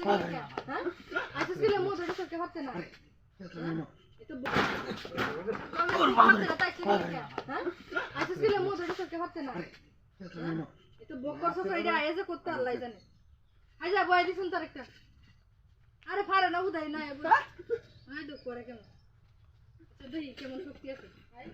হ্যাঁ আজকে স্কুলে মোদ ওটা করতে পারতে না এটা ওর বাবা তাই কি হ্যাঁ আজকে স্কুলে মোদ ওটা করতে পারতে না এটা বকর সব এটা আইজে করতে আল্লাহ জানে আইজা বয় দিছুন তার একটা আরে পারে না উদাই না আই তো করে কেমন আচ্ছা দেখি কেমন শক্তি আছে আই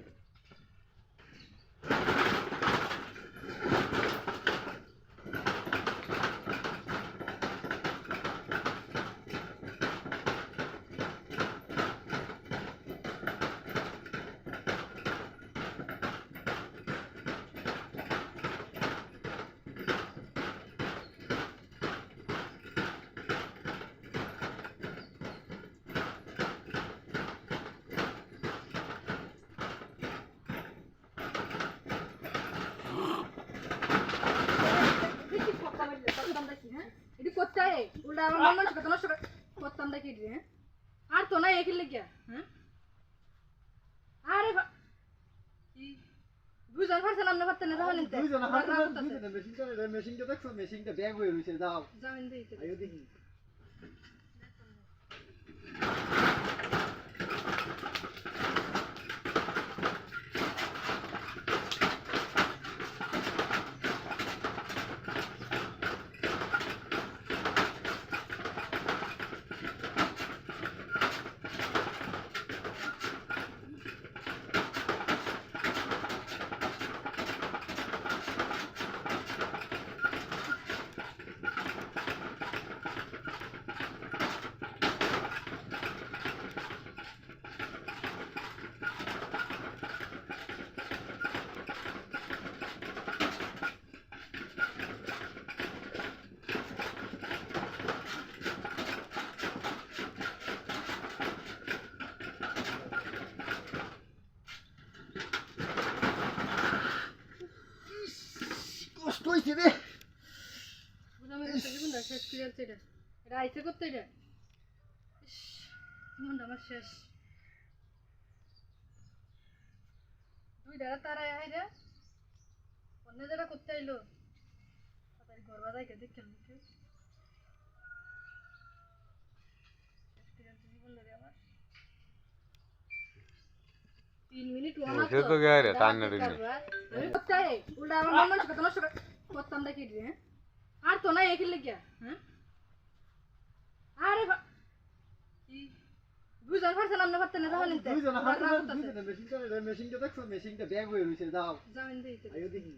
উল্টা আমার মন মানুষ কথা নষ্ট করতাম দেখি হ্যাঁ আর তো না এখিল গিয়া হ্যাঁ আরে বুঝার পারছ না আমরা পারতেন না জানেন তো দুইজন হাতে দুইজন মেশিনটা দেখছো মেশিনটা ব্যাগ হয়ে রইছে যাও জানেন দেখি আইও দেখি কষ্ট হইছে রে বুঝা মে তো জীবন শেষ করে যাচ্ছে এটা এটা আইছে করতে এটা জীবনটা আমার শেষ দুই দাঁড়া তারা আই রে অন্য যারা করতে আইলো তাড়াতাড়ি ঘর বাজাই কে দেখেন দেখে জীবন ধরে আমার 3 মিনিট ওয়ান সে তো গয়া রে টান্না রে আমি করতে উল্টা আমার মন মানুষ কথা নষ্ট করতাম দেখি হ্যাঁ আর তো না এখিল গিয়া হ্যাঁ আরে বুঝার পারছ না আমরা পারতেন না জানেন তো দুইজন হাতে দুইজন মেশিনটা দেখছো মেশিনটা ব্যাগ হয়ে রইছে যাও জানেন দেখি আইও দেখি